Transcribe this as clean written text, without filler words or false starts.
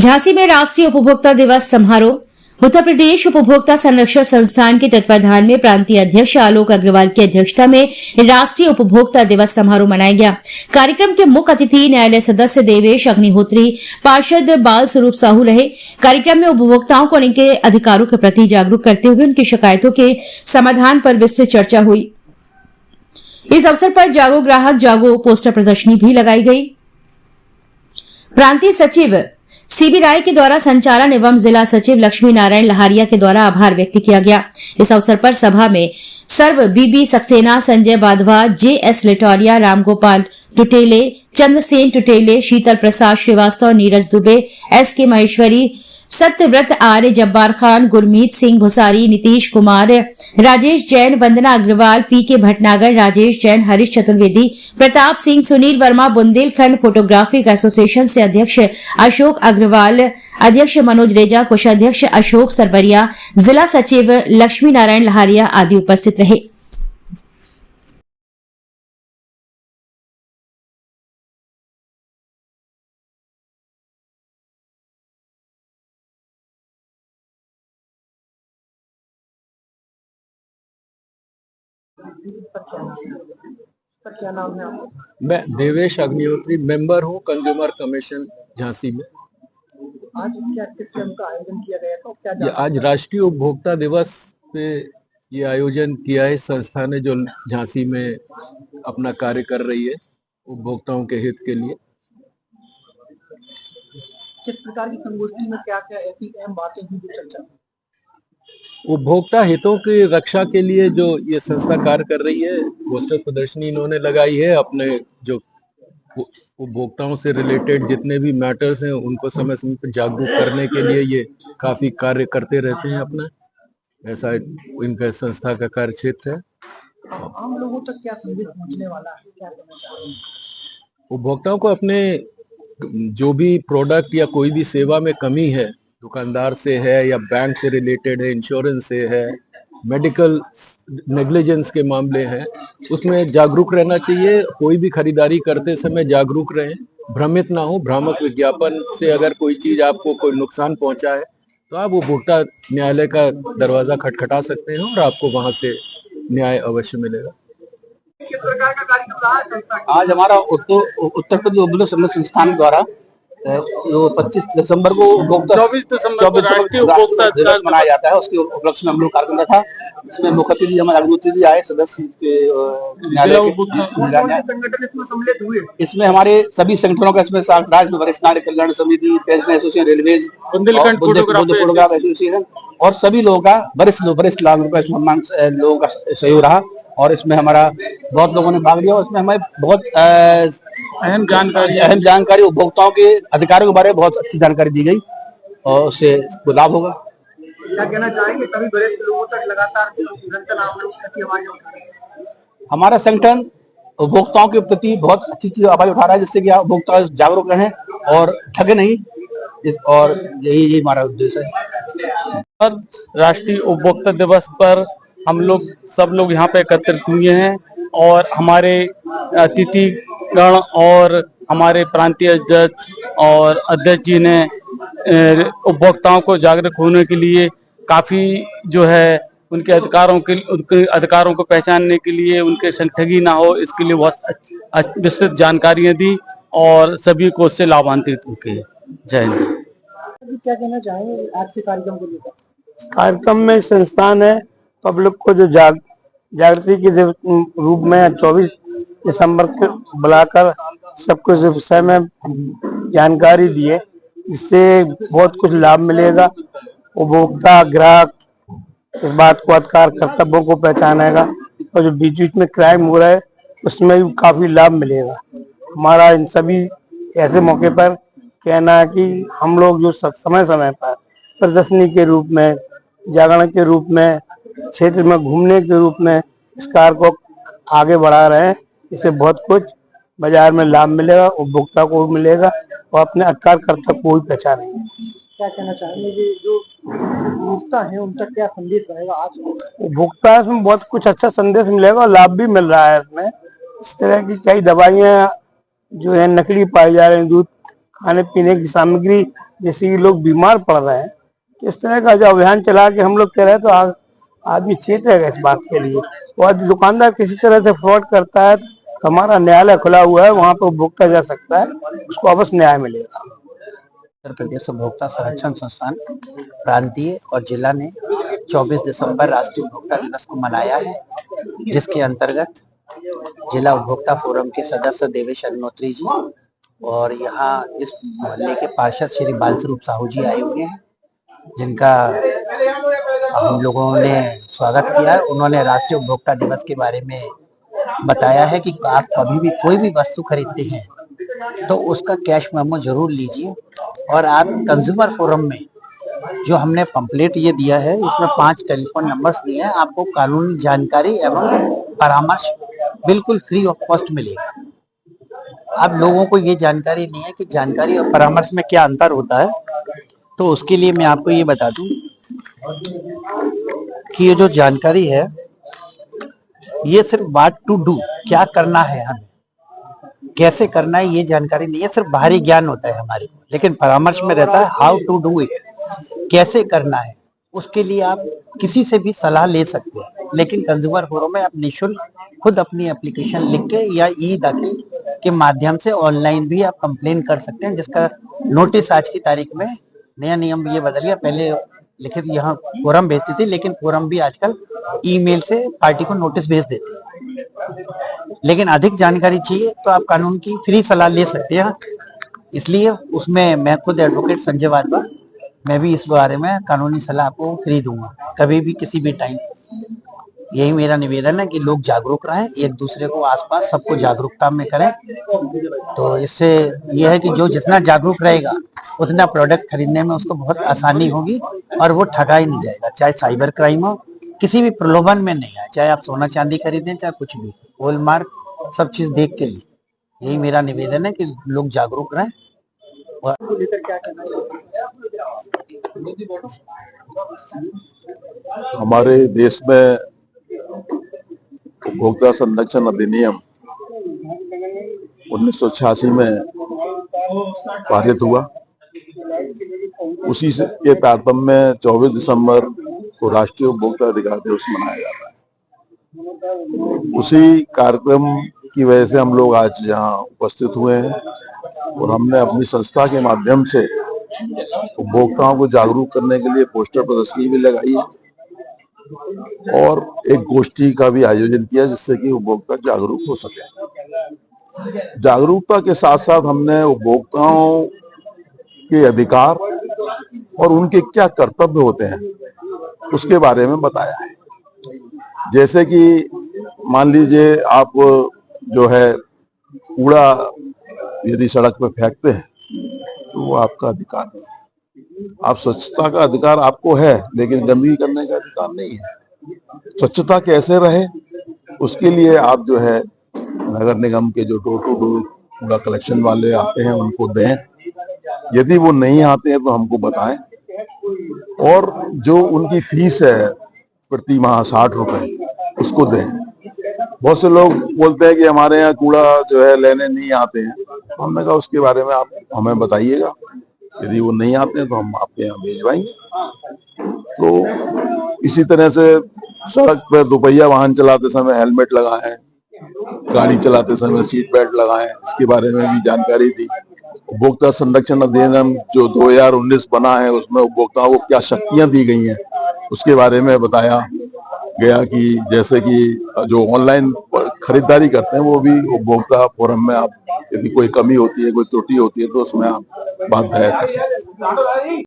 झांसी में राष्ट्रीय उपभोक्ता दिवस समारोह उत्तर प्रदेश उपभोक्ता संरक्षण संस्थान के तत्वाधान में प्रांतीय अध्यक्ष आलोक अग्रवाल की अध्यक्षता में राष्ट्रीय उपभोक्ता दिवस समारोह मनाया गया। कार्यक्रम के मुख्य अतिथि न्यायालय सदस्य देवेश अग्निहोत्री, पार्षद बाल स्वरूप साहू रहे। कार्यक्रम में उपभोक्ताओं को उनके अधिकारों के प्रति जागरूक करते हुए उनकी शिकायतों के समाधान पर विस्तृत चर्चा हुई। इस अवसर पर जागो ग्राहक जागो पोस्टर प्रदर्शनी भी लगाई गई। प्रांतीय सचिव सीबी राय के द्वारा संचालन एवं जिला सचिव लक्ष्मी नारायण लहारिया के द्वारा आभार व्यक्त किया गया। इस अवसर पर सभा में सर्व बीबी सक्सेना, संजय बाधवा, जेएस लिटोरिया, रामगोपाल टुटेले, चंद्रसेन टुटेले, शीतल प्रसाद श्रीवास्तव, नीरज दुबे, एसके महेश्वरी, सत्यव्रत आर्य, जब्बार खान, गुरमीत सिंह भुसारी, नीतीश कुमार, राजेश जैन, वंदना अग्रवाल, पीके भटनागर, राजेश जैन, हरीश चतुर्वेदी, प्रताप सिंह, सुनील वर्मा, बुंदेलखंड फोटोग्राफिक एसोसिएशन से अध्यक्ष अशोक अग्रवाल, अध्यक्ष मनोज रेजा, कोषाध्यक्ष अशोक सरबरिया, जिला सचिव लक्ष्मी नारायण लहारिया आदि उपस्थित रहे। क्या नाम है आपका? मैं देवेश अग्निहोत्री, मेंबर हूँ कंज्यूमर कमीशन झांसी में। आज क्या किस कैंप का आयोजन किया गया था? क्या ये आज राष्ट्रीय उपभोक्ता दिवस पे ये आयोजन किया है संस्था ने, जो झांसी में अपना कार्य कर रही है उपभोक्ताओं के हित के लिए। किस प्रकार की संगोष्ठी में क्या क्या ऐसी अहम बातें हुई जो चर्चा? उपभोक्ता हितों की रक्षा के लिए जो ये संस्था कार्य कर रही है, पोस्टर प्रदर्शनी इन्होंने लगाई है। अपने जो उपभोक्ताओं से रिलेटेड जितने भी मैटर्स हैं उनको समय समय पर जागरूक करने के लिए ये काफी कार्य करते रहते हैं अपना। ऐसा इनका संस्था का कार्य क्षेत्र है। आम लोगों तक क्या संदेश पहुंचने वाला है, क्या कहना चाहेंगे? उपभोक्ताओं को अपने जो भी प्रोडक्ट या कोई भी सेवा में कमी है, दुकानदार से है या बैंक से रिलेटेड है, इंश्योरेंस से है, मेडिकल नेग्लिजेंस के मामले हैं, उसमें जागरूक रहना चाहिए। कोई भी खरीदारी करते समय जागरूक रहें, भ्रमित ना हो। भ्रामक विज्ञापन से अगर कोई चीज आपको कोई नुकसान पहुंचा है तो आप उपभोक्ता न्यायालय का दरवाजा खटखटा सकते हैं और आपको वहां से न्याय अवश्य मिलेगा। किस प्रकार का कार्यक्रम रहा है? आज हमारा उत्तर प्रदेश उपभोक्ता संरक्षण संस्थान द्वारा जो 25 दिसंबर को 24 दिसंबर राष्ट्रीय उपभोक्ता दिवस मनाया जाता है, उसके उपलक्ष्य में हम लोग कार्यक्रम रखा। इसमें मुख्य अतिथि हमारे अग्निहोत्री आए, सदस्य संगठन इसमें सम्मिलित हुए। इसमें हमारे सभी संगठनों का इसमें राज्य में वरिष्ठ नागरिक कल्याण समिति, pension association, railways, Bundelkhand photograph association और सभी लोगों का वरिष्ठ लोगों का सहयोग रहा। और इसमें हमारा बहुत लोगों ने भाग लिया। और इसमें हमें बहुत अहम जानकारी उपभोक्ताओं के अधिकारों के बारे में बहुत अच्छी जानकारी दी गई और उससे लाभ होगा। क्या कहना चाहेंगे? कभी वरिष्ठ लोगों तक लगातार निरंतर आप लोग की आवाज उठा रहे हैं। हमारा संगठन उपभोक्ताओं के प्रति बहुत अच्छी चीज आवाज उठा रहा है, जिससे कि उपभोक्ता जागरूक रहें और ठगे नहीं। और यही हमारा उद्देश्य है। राष्ट्रीय उपभोक्ता दिवस पर हम लोग सब लोग यहाँ पे एकत्रित हुए हैं और हमारे अतिथि गण और हमारे प्रांतीय अध्यक्ष और अध्यक्ष जी ने उपभोक्ताओं को जागरूक होने के लिए काफी जो है उनके अधिकारों को पहचानने के लिए, उनके ठगी ना हो इसके लिए बहुत विस्तृत जानकारियां दी और सभी को उससे लाभान्वित हुए। जय हिंद। क्या कहना चाहेंगे आज के कार्यक्रम को लेकर? कार्यक्रम में संस्थान है पब्लिक को जो जागृति के रूप में 24 दिसंबर को बुलाकर सबको इस विषय में जानकारी दी है, इससे बहुत कुछ लाभ मिलेगा। उपभोक्ता ग्राहक इस बात को अधिकार कर्तव्यों को पहचानेगा और जो बीच बीच में क्राइम हो रहा है उसमें भी काफी लाभ मिलेगा। हमारा इन सभी ऐसे मौके पर कहना है कि हम लोग जो समय समय पर प्रदर्शनी के रूप में, जागरण के रूप में, क्षेत्र में घूमने के रूप में इस कार्य को आगे बढ़ा रहे हैं, इससे बहुत कुछ बाजार में लाभ मिलेगा, उपभोक्ता को भी मिलेगा और अपने अधिकार कर्तव्य को भी पहचानेंगे। क्या कहना चाहेंगे कि जो उपभोक्ता है उन तक क्या संदेश रहेगा आज? उपभोक्ता में बहुत कुछ अच्छा संदेश मिलेगा और लाभ भी मिल रहा है इसमें। इस तरह की कई दवाइयाँ जो है नकली पाई जा रही हैं, दूध खाने पीने की सामग्री जैसे कि लोग बीमार पड़ रहे हैं, तो इस तरह का जो अभियान चला के हम लोग कह रहे हैं, तो आदमी चेतेगा इस बात के लिए। और यदि दुकानदार किसी तरह से फ्रॉड करता है तो हमारा न्यायालय खुला हुआ है, वहाँ पर उपभोक्ता जा सकता है, उसको अवश्य न्याय मिलेगा। उत्तर प्रदेश उपभोक्ता संरक्षण संस्थान प्रांतीय और जिला ने 24 दिसंबर राष्ट्रीय उपभोक्ता दिवस को मनाया है, जिसके अंतर्गत जिला उपभोक्ता फोरम के सदस्य देवेश अग्नोत्री जी और यहाँ इस मोहल्ले के पार्षद श्री बालस्वरूप साहू जी आए हुए हैं, जिनका हम लोगों ने स्वागत किया है। उन्होंने राष्ट्रीय उपभोक्ता दिवस के बारे में बताया है कि आप कभी भी कोई भी वस्तु खरीदते हैं तो उसका कैश मेमो जरूर लीजिए, और आप कंज्यूमर फोरम में जो हमने पंपलेट ये दिया है, इसमें 5 टेलीफोन नंबर्स दिए हैं, आपको कानूनी जानकारी एवं परामर्श बिल्कुल फ्री ऑफ कॉस्ट मिलेगा। अब लोगों को ये जानकारी नहीं है कि जानकारी और परामर्श में क्या अंतर होता है, तो उसके लिए मैं आपको ये बता दूं कि ये जो जानकारी है ये सिर्फ व्हाट टू डू, क्या करना है हमें, कैसे करना है, ये जानकारी नहीं है, सिर्फ बाहरी ज्ञान होता है हमारे को। लेकिन परामर्श में रहता है हाउ टू डू इट, कैसे करना है। उसके लिए आप किसी से भी सलाह ले सकते हैं, लेकिन कंज्यूमर फोरम में आप निःशुल्क खुद अपनी एप्लीकेशन लिख के या ई दाखिल के माध्यम से ऑनलाइन भी आप कंप्लेन कर सकते हैं, जिसका नोटिस आज की तारीख में नया नियम ये बदल गया। पहले लिखित यहाँ फोरम भेजती थी, लेकिन फोरम भी आजकल ईमेल से पार्टी को नोटिस भेज देती है। लेकिन अधिक जानकारी चाहिए तो आप कानून की फ्री सलाह ले सकते हैं, इसलिए उसमें मैं खुद एडवोकेट संजय वाधवा, मैं भी इस बारे में कानूनी सलाह आपको फ्री दूंगा, कभी भी किसी भी टाइम। यही मेरा निवेदन है कि लोग जागरूक रहें, एक दूसरे को आसपास सबको जागरूकता में करें, तो इससे यह है कि जो जितना जागरूक रहेगा उतना प्रोडक्ट खरीदने में उसको बहुत आसानी होगी और वो ठगा ही नहीं जाएगा। चाहे साइबर क्राइम हो, किसी भी प्रलोभन में नहीं आए, चाहे आप सोना चांदी खरीदें, चाहे कुछ भी, हॉलमार्क सब चीज देख के लिए। यही मेरा निवेदन है कि लोग जागरूक रहें। हमारे देश में उपभोक्ता संरक्षण अधिनियम 1986 में पारित हुआ। उसी के तारतम्य में 24 दिसंबर को राष्ट्रीय उपभोक्ता अधिकार दिवस मनाया जाता है। उसी कार्यक्रम की वजह से हम लोग आज यहाँ उपस्थित हुए हैं और हमने अपनी संस्था के माध्यम से उपभोक्ताओं को जागरूक करने के लिए पोस्टर प्रदर्शनी भी लगाई है और एक गोष्ठी का भी आयोजन किया, जिससे कि उपभोक्ता जागरूक हो सके। जागरूकता के साथ साथ हमने उपभोक्ताओं के अधिकार और उनके क्या कर्तव्य होते हैं उसके बारे में बताया है। जैसे कि मान लीजिए आप जो है कूड़ा यदि सड़क पे फेंकते हैं तो वो आपका अधिकार नहीं है। आप स्वच्छता का अधिकार आपको है, लेकिन गंदगी करने का अधिकार नहीं है। स्वच्छता कैसे रहे उसके लिए आप जो है नगर निगम के जो डोर टू डोर कूड़ा कलेक्शन वाले आते हैं उनको दें, यदि वो नहीं आते हैं तो हमको बताएं, और जो उनकी फीस है प्रति माह 60 रुपए उसको दें। बहुत से लोग बोलते हैं कि हमारे यहाँ कूड़ा जो है लेने नहीं आते हैं, हमने कहा उसके बारे में आप हमें बताइएगा, यदि वो नहीं आते हैं तो हम आपके यहाँ भेजवाएंगे। तो इसी तरह से सड़क पर दोपहिया वाहन चलाते समय हेलमेट लगाएं, गाड़ी चलाते समय सीट बेल्ट लगाएं, इसके बारे में भी जानकारी दी। उपभोक्ता संरक्षण अधिनियम जो 2019 बना है उसमें उपभोक्ताओं को क्या शक्तियां दी गई हैं उसके बारे में बताया गया कि जैसे कि जो ऑनलाइन खरीदारी करते हैं वो भी उपभोक्ता फोरम में आप यदि कोई कमी होती है, कोई त्रुटि होती है तो उसमें आप बात दायर कर सकते हैं।